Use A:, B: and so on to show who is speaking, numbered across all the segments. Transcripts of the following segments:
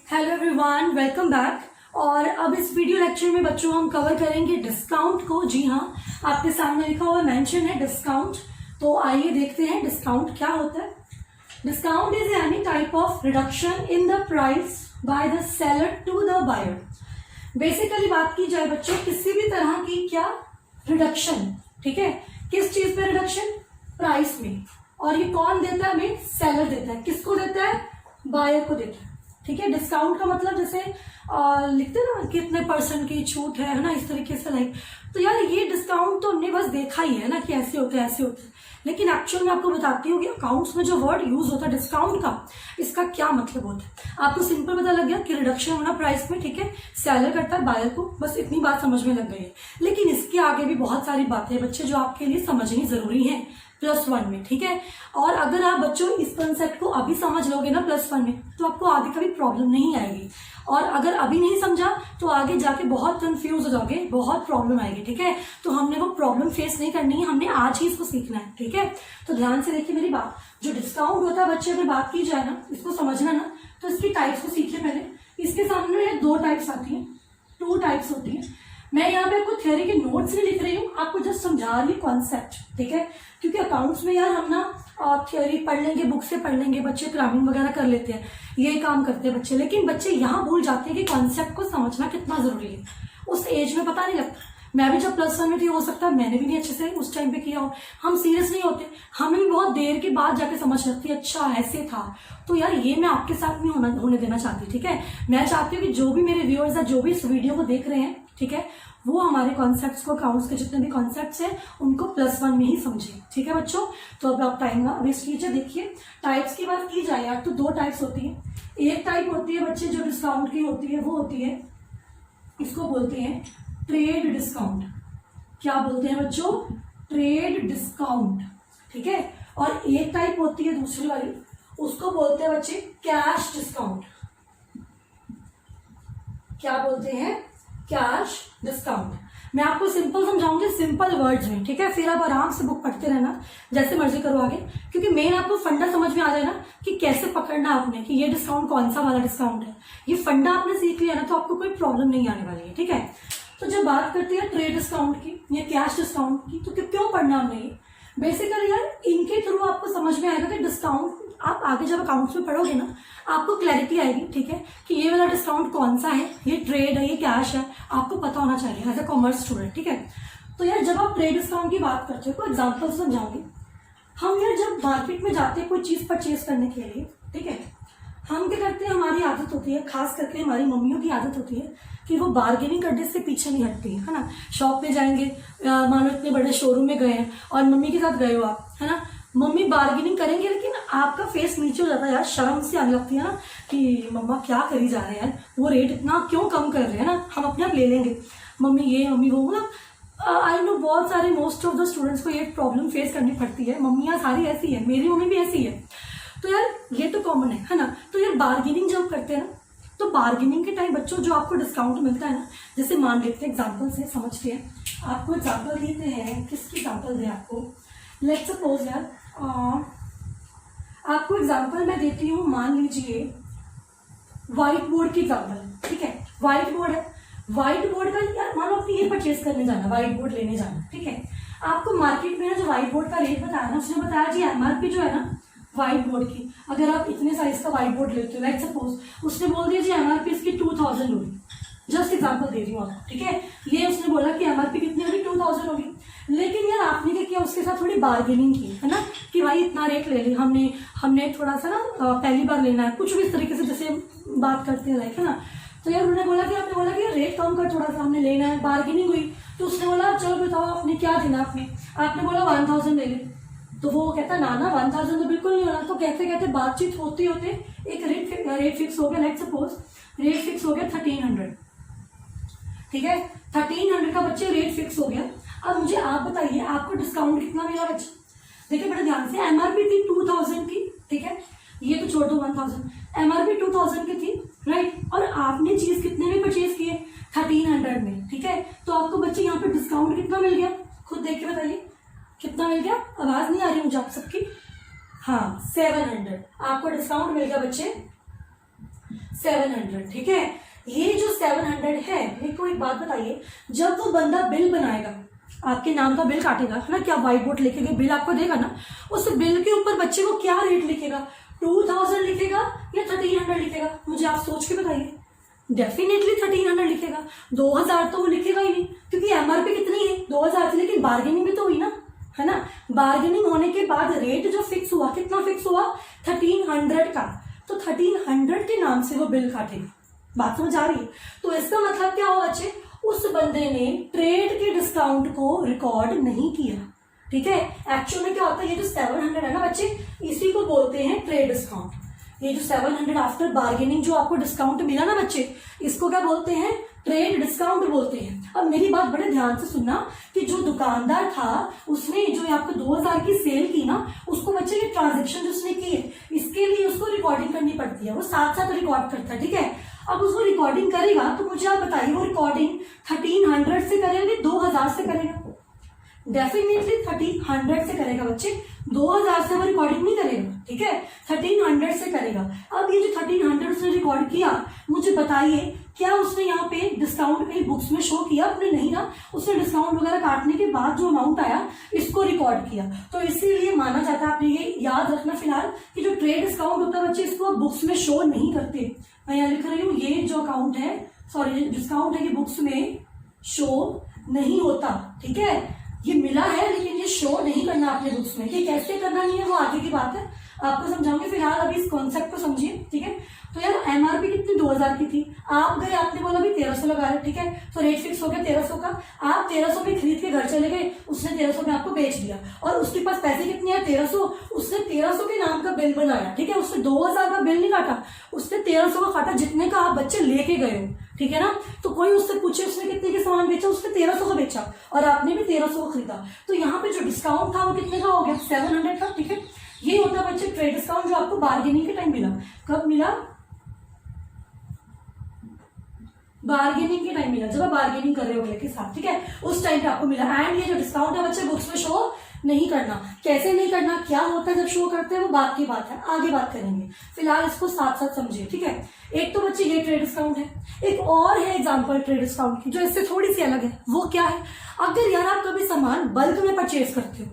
A: Hello everyone, welcome back. और अब इस वीडियो लेक्चर में बच्चों हम कवर करेंगे डिस्काउंट को। जी हाँ, आपके सामने लिखा हुआ मेंशन है डिस्काउंट। तो आइए देखते हैं डिस्काउंट क्या होता है। Discount is any type of reduction in the price by the seller to the buyer. Basically बात की जाए बच्चों, किसी भी तरह की क्या रिडक्शन, ठीक है, किस चीज पे रिडक्शन? प्राइस में। और ये कौन देता है? हमें सेलर देता है। किसको देता है? बायर को देता है। ठीक है। डिस्काउंट का मतलब जैसे लिखते हैं ना कितने परसेंट की छूट है ना, इस तरीके से लाइक। तो यार ये डिस्काउंट तो हमने बस देखा ही है ना कि ऐसे होते हैं ऐसे होते हैं, लेकिन एक्चुअल में आपको बताती हूँ कि अकाउंट्स में जो वर्ड यूज होता है डिस्काउंट का, इसका क्या मतलब होता है। आपको सिंपल पता लग गया कि रिडक्शन होना प्राइस में, ठीक है, सेलर करता है बायर को, बस इतनी बात समझ में लग गई है। लेकिन इसके आगे भी बहुत सारी बातें बच्चे जो आपके लिए समझनी जरूरी है +1 में, ठीक है। और अगर आप बच्चों इस कंसेप्ट को अभी समझ लोगे ना +1 में, तो आपको आगे कभी प्रॉब्लम नहीं आएगी। और अगर अभी नहीं समझा तो आगे जाके बहुत कंफ्यूज हो जाओगे, बहुत प्रॉब्लम आएगी, ठीक है। तो हमने वो प्रॉब्लम फेस नहीं करनी है, हमने आज ही इसको सीखना है, ठीक है। तो ध्यान से देखिए मेरी बात। जो डिस्काउंट होता है बच्चे, अगर बात की जाए ना, इसको समझना ना, तो इसकी टाइप्स को सीखिए पहले। इसके सामने 2 टाइप्स आती है, 2 टाइप्स होती है। मैं यहाँ पे आपको थ्योरी के नोट्स नहीं लिख रही हूँ, आपको जस्ट समझा रही हूँ कॉन्सेप्ट, ठीक है। क्योंकि अकाउंट्स में यार हम ना थ्योरी पढ़ लेंगे, बुक से पढ़ लेंगे, बच्चे क्रामिंग वगैरह कर लेते हैं, ये काम करते हैं बच्चे, लेकिन बच्चे यहाँ भूल जाते हैं कि कॉन्सेप्ट को समझना कितना जरूरी है। उस एज में पता नहीं लगता। मैं भी जब +1 में थी, हो सकता है मैंने भी नहीं अच्छे से उस टाइम पे किया हो, हम सीरियस नहीं होते, हमें भी बहुत देर के बाद जाके समझ लगती है अच्छा ऐसे था। तो यार ये मैं आपके साथ नहीं होने देना चाहती, ठीक है। मैं चाहती हूँ कि जो भी मेरे व्यूअर्स है, जो भी इस वीडियो को देख रहे हैं, ठीक है, वो हमारे कॉन्सेप्ट्स को, अकाउंट्स के जितने भी कॉन्सेप्ट्स हैं उनको +1 में ही समझे, ठीक है बच्चों। तो अब आप टाइम वेस्ट कीजिए। देखिए टाइप्स की बात की जाए यार, तो 2 टाइप्स होती है। एक टाइप होती है बच्चे जो डिस्काउंट की होती है, वो होती है, इसको बोलते हैं ट्रेड डिस्काउंट। क्या बोलते हैं बच्चों? ट्रेड डिस्काउंट, ठीक है। और एक टाइप होती है दूसरी वाली, उसको बोलते हैं बच्चे कैश डिस्काउंट। क्या बोलते हैं? Cash discount. मैं आपको सिंपल समझाऊंगी, सिंपल वर्ड्स में, ठीक है। फिर आप आराम से बुक पढ़ते रहना, जैसे मर्जी करो आगे, क्योंकि मेन आपको फंडा समझ में आ जाए ना कि कैसे पकड़ना आपने, कि ये डिस्काउंट कौन सा वाला डिस्काउंट है। ये फंडा आपने सीख लिया ना, तो आपको कोई प्रॉब्लम नहीं आने वाली है, ठीक है। तो जब बात करते हैं ट्रेड डिस्काउंट की या कैश डिस्काउंट की, तो क्यों पढ़ना हमने ये? बेसिकली यार इनके थ्रू आपको समझ में आएगा कि डिस्काउंट, आप आगे जब अकाउंट्स में पढ़ोगे ना, आपको क्लैरिटी आएगी, ठीक है, कि ये वाला डिस्काउंट कौन सा है, ये ट्रेड है, ये कैश है, आपको पता होना चाहिए एज ए कॉमर्स स्टूडेंट, ठीक है। तो यार जब आप ट्रेड डिस्काउंट की बात करते हो, कोई एग्जाम्पल समझाऊंगी। हम यार जब मार्केट में जाते हैं कोई चीज परचेज करने के लिए, ठीक है, हम क्या करते हैं, हमारी आदत होती है, खास करके हमारी मम्मियों की आदत होती है कि वो बार्गेनिंग करने से पीछे नहीं हटती है ना। शॉप में जाएंगे, मानो इतने बड़े शोरूम में गए हैं और मम्मी के साथ गए हो आप, है ना, मम्मी बार्गेनिंग करेंगे, लेकिन आपका फेस नीचे हो जाता है यार, शर्म से आने लगती है ना कि मम्मा क्या करी जा रहे हैं, वो रेट इतना क्यों कम कर रहे हैं ना, हम अपने आप ले लेंगे, मम्मी ये मम्मी वो। मतलब आई नो बहुत सारे, मोस्ट ऑफ द स्टूडेंट्स को ये प्रॉब्लम फेस करनी पड़ती है। मम्मियाँ सारी ऐसी है, मेरी मम्मी भी ऐसी है। तो यार ये तो कॉमन है ना। तो यार बार्गेनिंग जब करते हैं ना, तो बार्गेनिंग के टाइम बच्चों जो आपको डिस्काउंट मिलता है ना, जैसे मान लेते हैं एग्जाम्पल से समझते हैं, आपको एग्जाम्पल देते हैं, किसकी एग्जाम्पल दे आपको, लेट्स सपोज यार आपको एग्जाम्पल मैं देती हूँ, मान लीजिए व्हाइट बोर्ड की एग्जाम्पल, ठीक है। व्हाइट बोर्ड है, व्हाइट बोर्ड का यार मान लो आपने ये परचेज करने जाना, व्हाइट बोर्ड लेने जाना, ठीक है। आपको मार्केट में ना जो व्हाइट बोर्ड का रेट बताया ना, उसने बताया जी MRP जो है ना व्हाइट बोर्ड की, अगर आप इतने साइज का व्हाइट बोर्ड लेते हो, लाइक सपोज उसने बोल दिया जी MRP इसकी 2000 होगी। जस्ट एग्जाम्पल दे रही हूँ आपको, ठीक है। ये उसने बोला कि MRP कितनी होगी? 2000 होगी। लेकिन यार आपने क्या किया, उसके साथ थोड़ी बार्गेनिंग की, है ना, कि भाई इतना रेट ले ली, हमने थोड़ा सा ना पहली बार लेना है, कुछ भी इस तरीके से जैसे बात करते हैं लाइक, है ना। तो यार उन्होंने बोला कि आपने बोला कि रेट कम कर थोड़ा सा, हमने लेना है, बार्गेनिंग हुई, तो उसने बोला चलो बताओ आपने क्या देना, आपने बोला 1000 ले ले। तो वो कहता ना 1000 तो बिल्कुल नहीं होना। तो कहते कहते बातचीत होते होते एक रेट फिक्स हो गया, लाइक सपोज रेट फिक्स हो गया 1300, ठीक है। 1300 का बच्चे रेट फिक्स हो गया। अब मुझे आप बताइए आपको डिस्काउंट कितना मिला बच्चे? देखिए बड़े ध्यान से, MRP थी 2000 की, ठीक है, ये तो छोड़ दो 1000, MRP 2000 की थी, राइट। और आपने चीज कितने में परचेज किए? 1300 में, ठीक है। तो आपको बच्चे यहाँ पे डिस्काउंट कितना मिल गया? खुद देख के बताइए कितना मिल गया। आवाज नहीं आ रही मुझे आप सबकी? हाँ 700 आपको डिस्काउंट मिल गया बच्चे, 700, ठीक है। ये जो 700 है, मेरे को एक बात बताइए, जब वो बंदा बिल बनाएगा, आपके नाम का बिल काटेगा, है ना, क्या व्हाइट बोर्ड लिखे गए बिल आपको देगा ना, उस बिल के ऊपर बच्चे को क्या रेट लिखेगा, 2000 लिखेगा या 1300 लिखेगा? मुझे आप सोच के बताइए। डेफिनेटली 1300 लिखेगा, 2000 तो वो लिखेगा ही नहीं, क्योंकि एमआरपी कितनी है 2000 थी, लेकिन बार्गेनिंग भी तो हुई ना, है ना। बार्गेनिंग होने के बाद रेट जो फिक्स हुआ, कितना फिक्स हुआ, 1300 का, तो 1300 के नाम से वो बिल काटेगा। बात समझ आ रही है? तो इसका मतलब क्या हुआ बच्चे, उस बंदे ने ट्रेड के डिस्काउंट को रिकॉर्ड नहीं किया, ठीक है। एक्चुअल में क्या होता है, ये जो 700 है ना बच्चे, इसी को बोलते हैं ट्रेड डिस्काउंट। ये जो 700 आफ्टर बार्गेनिंग जो आपको डिस्काउंट मिला ना बच्चे, इसको क्या बोलते हैं, ट्रेड डिस्काउंट बोलते हैं। अब मेरी बात बड़े ध्यान से सुनना कि जो दुकानदार था उसने जो आपको 2000 की सेल की ना, उसको बच्चे ये ट्रांजेक्शन जो उसने की है, इसके लिए उसको रिकॉर्डिंग करनी पड़ती है, वो साथ साथ रिकॉर्ड करता है, ठीक है। अब उसको रिकॉर्डिंग करेगा तो मुझे आप बताइए, वो रिकॉर्डिंग 1300 से करेगा, 2000 से करेगा? डेफिनेटली 1300 से करेगा बच्चे, 2000 से वो रिकॉर्डिंग नहीं करेगा, ठीक है, 1300 से करेगा। अब ये जो 1300 उसने रिकॉर्ड किया, मुझे बताइए क्या उसने यहाँ पे डिस्काउंट कहीं बुक्स में शो किया? अपने नहीं ना, उसने डिस्काउंट वगैरह काटने के बाद जो अमाउंट आया इसको रिकॉर्ड किया, तो इसीलिए माना जाता है। आपने ये याद रखना फिलहाल कि जो ट्रेड डिस्काउंट होता है बच्चे, इसको आप बुक्स में शो नहीं करते। मैं यहाँ लिख रही हूँ, ये जो अकाउंट है, सॉरी डिस्काउंट है, ये बुक्स में शो नहीं होता, ठीक है। ये मिला है लेकिन ये शो नहीं करना आपने बुक्स में, कि कैसे करना नहीं है वो आगे की बात है, आपको समझाऊंगी। फिलहाल अभी इस कॉन्सेप्ट को समझिए, ठीक है। तो यार एमआरपी कितनी 2000 की थी, आप गए, आपने बोला भी 1300 लगा रहे, ठीक है, तो रेट फिक्स हो गया 1300 का, आप 1300 में खरीद के घर चले गए, उसने 1300 में आपको बेच दिया, और उसके पास पैसे कितने हैं 1300, उसने 1300 के नाम का बिल बनाया, ठीक है, उसने 2000 का बिल नहीं काटा, उसने 1300 का काटा, जितने का आप बच्चे लेके गए हो, ठीक है ना। तो कोई उससे पूछे उसने कितने के सामान बेचा, उसने 1300 का बेचा और आपने भी 1300 का खरीदा, तो यहाँ पे जो डिस्काउंट था वो कितने का हो गया, 700 का, ठीक है। ये होता है बच्चे ट्रेड डिस्काउंट, जो आपको बार्गेनिंग के टाइम मिला। कब मिला? बार्गेनिंग के टाइम मिला, जब आप बार्गेनिंग कर रहे हो अगले के साथ, ठीक है, उस टाइम पे आपको मिला। एंड ये जो डिस्काउंट है बच्चे, बुक्स में शो नहीं करना। कैसे नहीं करना, क्या होता है जब शो करते हैं, वो बात की बात है, आगे बात करेंगे, फिलहाल इसको साथ साथ समझिए, ठीक है। एक तो बच्चे ये ट्रेड डिस्काउंट है, एक और है एग्जांपल ट्रेड डिस्काउंट की जो इससे थोड़ी सी अलग है। वो क्या है, अगर यार आप कभी सामान बल्क में परचेज करते हो,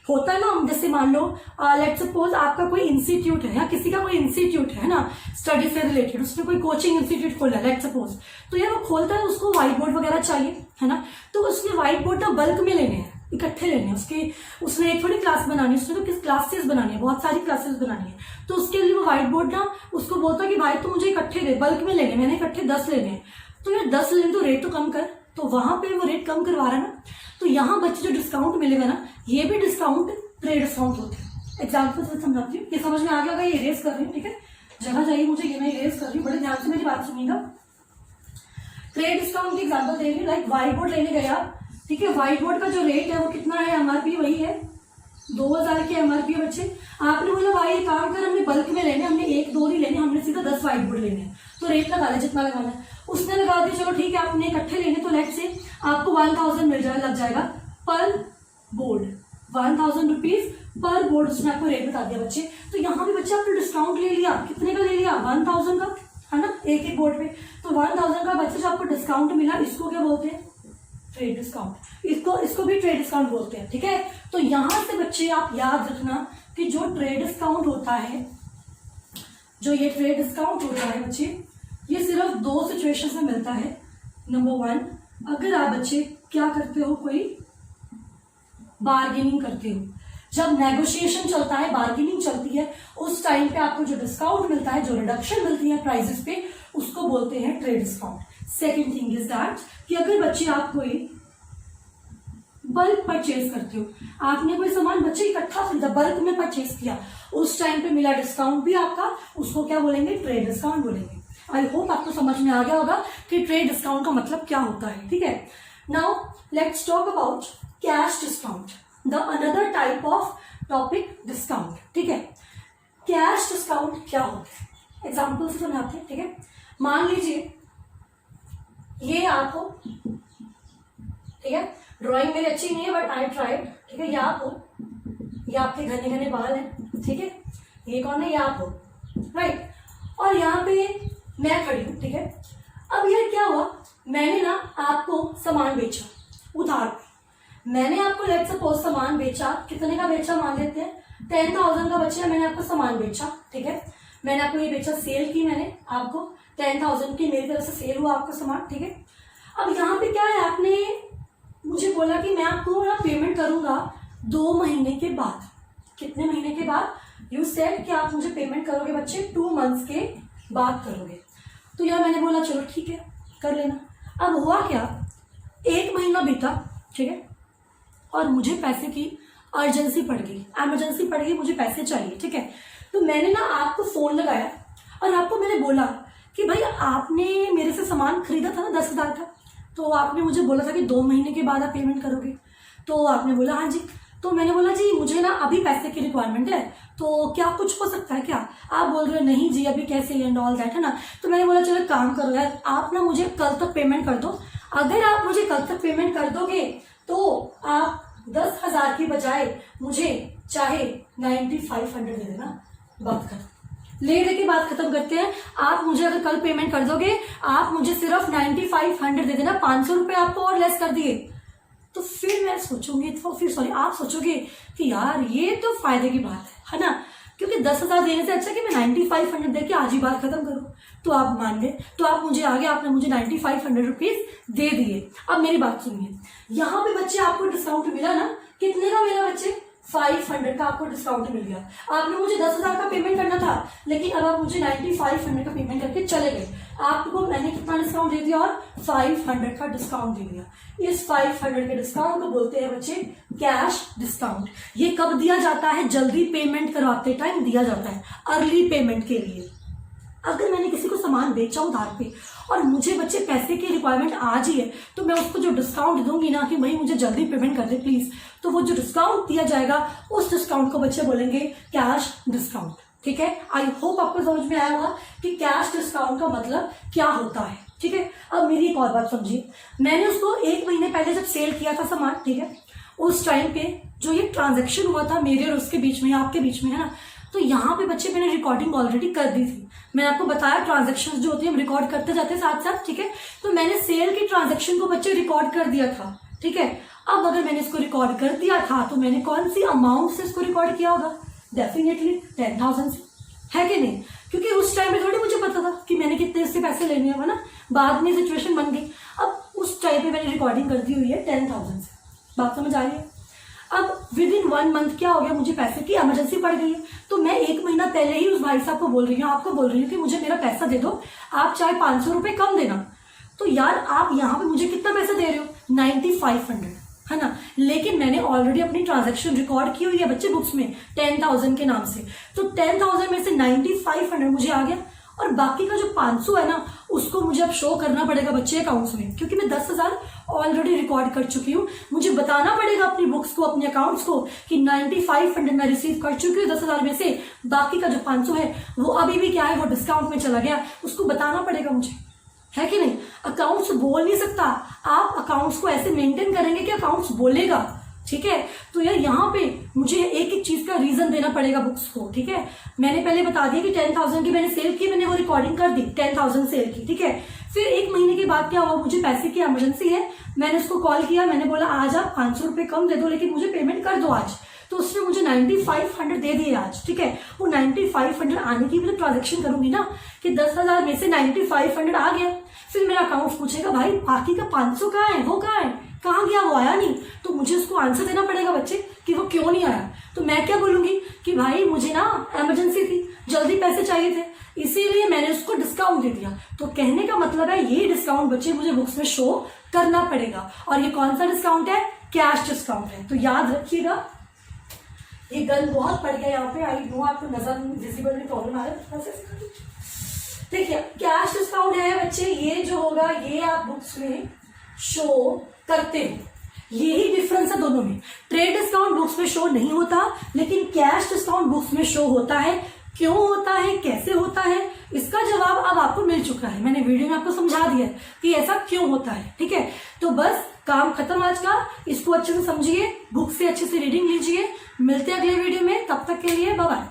A: होता है ना, जैसे मान लो लेट्स सपोज आपका कोई इंस्टीट्यूट है या किसी का कोई इंस्टीट्यूट है ना स्टडी से रिलेटेड, उसने कोई कोचिंग इंस्टीट्यूट खोला है लेट्स सपोज, तो यार वो खोलता है, उसको व्हाइट बोर्ड वगैरह चाहिए, है ना, तो उसने व्हाइट बोर्ड ना बल्क में लेने हैं, इकट्ठे लेने हैं, उसने एक थोड़ी क्लास बनानी है, उसने तो किस क्लासेस बनानी है, बहुत सारी क्लासेस बनानी है, तो उसके लिए वो व्हाइट बोर्ड ना उसको बोलता है कि भाई तो मुझे इकट्ठे दे, बल्क में लेने, मैंने इकट्ठे 10 लेने हैं, तो यार 10 लेने तो रेट तो कम कर, तो वहां पे वो रेट कम करवा रहा है ना, तो यहाँ बच्चे जो डिस्काउंट मिलेगा ना, ये भी डिस्काउंट ट्रेड डिस्काउंट होते हैं। एग्जाम्पल से समझाती हूँ, ये समझ में आ गया होगा, ये इरेज कर रही हूँ, ठीक है, जगह चाहिए मुझे, ये मैं इरेज कर रही हूँ, बड़े ध्यान से मेरी बात सुनिएगा। ट्रेड डिस्काउंट की एग्जाम्पल दे रही हूँ, लाइक व्हाइट बोर्ड लेने गए आप, ठीक है, व्हाइट बोर्ड का जो रेट है वो कितना है, एमआरपी वही है 2000 की एमआरपी है बच्चे, आपने बोला भाई एक काम कर, हमने बल्क में लेने, हमने 1-2 नहीं लेने, हमने सीधा 10 व्हाइट बोर्ड लेने हैं, तो रेट लगा ले जितना लगाना है, उसने लगा दिया, चलो ठीक है, आपने इकट्ठे लेने, तो लेट से आपको 1000 मिल जाएगा, लग जाएगा पर बोर्ड, 1000 रुपीज पर बोर्ड, उसने आपको रेट बता दिया बच्चे। तो यहाँ पे बच्चे आपने डिस्काउंट ले लिया, कितने का ले लिया, 1000 का, है ना, एक बोर्ड पे, तो 1000 का बच्चे जो आपको डिस्काउंट मिला, इसको क्या बोलते हैं, ट्रेड डिस्काउंट, इसको भी ट्रेड डिस्काउंट बोलते हैं, ठीक है। तो यहाँ से बच्चे आप याद रखना कि जो ट्रेड डिस्काउंट होता है, जो ये ट्रेड डिस्काउंट होता है बच्चे, ये सिर्फ 2 सिचुएशन में मिलता है। नंबर 1, अगर आप बच्चे क्या करते हो, कोई बार्गेनिंग करते हो, जब नेगोशिएशन चलता है, बार्गेनिंग चलती है, उस टाइम पे आपको जो डिस्काउंट मिलता है, जो रिडक्शन मिलती है प्राइसेस पे, उसको बोलते हैं trade discount. Second thing is that कि अगर बच्चे आप कोई बल्क परचेज करते हो, आपने कोई सामान बच्चे इकट्ठा खरीदा, बल्क में परचेज किया, उस टाइम पे मिला डिस्काउंट भी आपका, उसको क्या बोलेंगे, ट्रेड डिस्काउंट बोलेंगे। आई होप आपको समझ में आ गया होगा कि ट्रेड डिस्काउंट का मतलब क्या होता है, ठीक है। Now let's talk about cash discount, the another type of topic discount, ठीक है। कैश डिस्काउंट क्या होता है, एग्जाम्पल से समझाते हैं, ठीक है। मान लीजिए ये आप हो, ठीक है, ड्राइंग मेरी अच्छी नहीं है बट आई ट्राइड, ठीक है, ये आप हो, ये आपके घने घने बाल हैं, ठीक है, ये कौन है, ये आप हो, राइट, और यहाँ पे मैं खड़ी हूँ, ठीक है। अब यार क्या हुआ, मैंने ना आपको सामान बेचा उधार पे। मैंने आपको लेट सपोज सामान बेचा, कितने का बेचा मान लेते हैं 10,000 का बच्चा, मैंने आपको सामान बेचा, ठीक है। मैंने आपको ये बेचा, सेल की मैंने आपको 10,000 की, मेरी तरफ से सेल हुआ आपका सामान, ठीक है। अब यहाँ पे क्या है, आपने मुझे बोला कि मैं आपको ना पेमेंट करूंगा 2 महीने के बाद। कितने महीने के बाद? यू सेड कि आप मुझे पेमेंट करोगे बच्चे 2 मंथ्स के बाद करोगे। तो यार मैंने बोला चलो ठीक है कर लेना। अब हुआ क्या, 1 महीना बीता, ठीक है, और मुझे पैसे की अर्जेंसी पड़ गई, एमरजेंसी पड़ गई, मुझे पैसे चाहिए, ठीक है। तो मैंने ना आपको फोन लगाया और आपको मैंने बोला कि भाई आपने मेरे से सामान खरीदा था ना 10,000 का, तो आपने मुझे बोला था कि 2 महीने के बाद आप पेमेंट करोगे। तो आपने बोला हाँ जी। तो मैंने बोला जी मुझे ना अभी पैसे की रिक्वायरमेंट है, तो क्या कुछ हो सकता है क्या? आप बोल रहे हो नहीं जी अभी कैसे एंड ऑल दैट, है ना। तो मैंने बोला चलो काम करो यार, आप ना मुझे कल तक पेमेंट कर दो। अगर आप मुझे कल तक पेमेंट कर दोगे तो आप 10,000 की बजाय मुझे चाहे 9,500 दे देना। बात खत्म, ले दे के बात खत्म करते हैं। आप मुझे अगर कल पेमेंट कर दोगे, आप मुझे सिर्फ 9,500 दे देना, 500 रुपये आपको और लेस कर दिए। तो फिर मैं सोचूंगी, तो फिर सॉरी आप सोचोगे कि यार ये तो फायदे की बात है ना, क्योंकि 10,000 देने से अच्छा कि मैं 9,500 दे के आज ही बात खत्म करूं। तो आप मान गए, तो आप मुझे आगे आपने मुझे 9,500 रुपीज दे दिए। अब मेरी बात सुनिए, यहाँ पे बच्चे आपको डिस्काउंट मिला ना, कितने का मिला बच्चे? 500 का आपको डिस्काउंट मिल गया। आपने मुझे 10,000 का पेमेंट करना था, लेकिन अब आप मुझे 9,500 का पेमेंट करके चले गए। आपको मैंने कितना डिस्काउंट दे दिया? और 500 का डिस्काउंट दे दिया। इस 500 के डिस्काउंट को बोलते हैं बच्चे कैश डिस्काउंट। ये कब दिया जाता है? जल्दी पेमेंट करवाते टाइम दिया जाता है, अर्ली पेमेंट के लिए। अगर मैंने किसी को सामान बेचा उधार पे और मुझे बच्चे पैसे की रिक्वायरमेंट आज ही है, तो मैं उसको जो डिस्काउंट दूंगी ना कि भाई मुझे जल्दी पेमेंट कर दे प्लीज, तो वो जो डिस्काउंट दिया जाएगा उस डिस्काउंट को बच्चे बोलेंगे कैश डिस्काउंट। ठीक है, आई होप आपको समझ में आया होगा कि कैश डिस्काउंट का मतलब क्या होता है। ठीक है, अब मेरी एक और बात समझिए, मैंने उसको 1 महीने पहले जब सेल किया था सामान, ठीक है, उस टाइम पे जो ये ट्रांजेक्शन हुआ था मेरे और उसके बीच में, आपके बीच में, है ना, तो यहाँ पे बच्चे मैंने रिकॉर्डिंग ऑलरेडी कर दी थी। मैंने आपको बताया ट्रांजेक्शन जो होती है हम रिकॉर्ड करते जाते हैं साथ साथ। ठीक है, तो मैंने सेल की ट्रांजेक्शन को बच्चे रिकॉर्ड कर दिया था। ठीक है, अब अगर मैंने इसको रिकॉर्ड कर दिया था तो मैंने कौन सी अमाउंट से इसको रिकॉर्ड किया होगा? डेफिनेटली 10,000 से, है कि नहीं? क्योंकि उस टाइम पे थोड़ी मुझे पता था कि मैंने कितने इससे पैसे लेने हैं, ना, बाद में सिचुएशन बन गई। अब उस टाइम पे मैंने रिकॉर्डिंग कर दी हुई है 10,000 से। बात समझ आ रही है? अब विद इन 1 मंथ क्या हो गया, मुझे पैसे की इमरजेंसी पड़ गई है, तो मैं 1 महीना पहले ही उस भाई साहब को बोल रही हूँ, आपको बोल रही हूँ कि मुझे मेरा पैसा दे दो, आप चाहे 500 रुपये कम देना। तो यार आप यहाँ पे मुझे कितना पैसा दे रहे हो? 9,500, है ना, लेकिन मैंने ऑलरेडी अपनी ट्रांजैक्शन रिकॉर्ड की हुई है बच्चे बुक्स में 10,000 के नाम से। तो 10,000 में से 9,500 मुझे आ गया, और बाकी का जो 500 है ना उसको मुझे अब शो करना पड़ेगा बच्चे अकाउंट्स में, क्योंकि मैं 10,000 ऑलरेडी रिकॉर्ड कर चुकी हूँ। मुझे बताना पड़ेगा अपनी बुक्स को, अपने अकाउंट्स को कि 9,500 मैं रिसीव कर चुकी हूँ 10,000 में से, बाकी का जो 500 है वो अभी भी क्या है, वो डिस्काउंट में चला गया, उसको बताना पड़ेगा मुझे, है कि नहीं? अकाउंट्स बोल नहीं सकता, आप अकाउंट्स को ऐसे मेंटेन करेंगे कि अकाउंट्स बोलेगा। ठीक है, तो यार यहाँ पे मुझे एक एक चीज का रीजन देना पड़ेगा बुक्स को। ठीक है, मैंने पहले बता दिया कि 10,000 की मैंने सेल की, मैंने वो रिकॉर्डिंग कर दी 10,000 सेल की। ठीक है, फिर 1 महीने के बाद क्या हुआ, मुझे पैसे की इमरजेंसी है, मैंने उसको कॉल किया, मैंने बोला आज आप 500 रुपये कम दे दो लेकिन मुझे पेमेंट कर दो आज। तो उसने मुझे 9,500 दे दिए आज। ठीक है, वो 9,500 आने की भी ट्रांजेक्शन करूंगी ना कि 10,000 में से 9,500 आ गया, फिर मेरा अकाउंट पूछेगा भाई बाकी का 500 कहाँ है, वो कहाँ है, कहाँ गया, वो आया नहीं। तो मुझे उसको आंसर देना पड़ेगा बच्चे कि वो क्यों नहीं आया। तो मैं क्या बोलूंगी कि भाई मुझे ना इमरजेंसी थी, जल्दी पैसे चाहिए थे, इसीलिए मैंने उसको डिस्काउंट दे दिया। तो कहने का मतलब है ये डिस्काउंट बच्चे मुझे बुक्स में शो करना पड़ेगा, और ये कौन सा डिस्काउंट है? कैश डिस्काउंट है। तो याद रखिएगा, ये गन बहुत पड़ गया यहाँ पे, आई नो आपको नजर विजिबल में प्रॉब्लम आ रहा है। देखिए कैश डिस्काउंट है बच्चे, ये जो होगा ये आप बुक्स में शो करते हो, यही डिफरेंस है दोनों में। ट्रेड डिस्काउंट बुक्स में शो नहीं होता, लेकिन कैश डिस्काउंट बुक्स में शो होता है। क्यों होता है, कैसे होता है, इसका जवाब अब आपको मिल चुका है, मैंने वीडियो में आपको समझा दिया कि ऐसा क्यों होता है। ठीक है, तो बस काम खत्म आज का, इसको अच्छे से समझिए, बुक से अच्छे से रीडिंग लीजिए। मिलते हैं अगले वीडियो में, तब तक के लिए बाय बाय।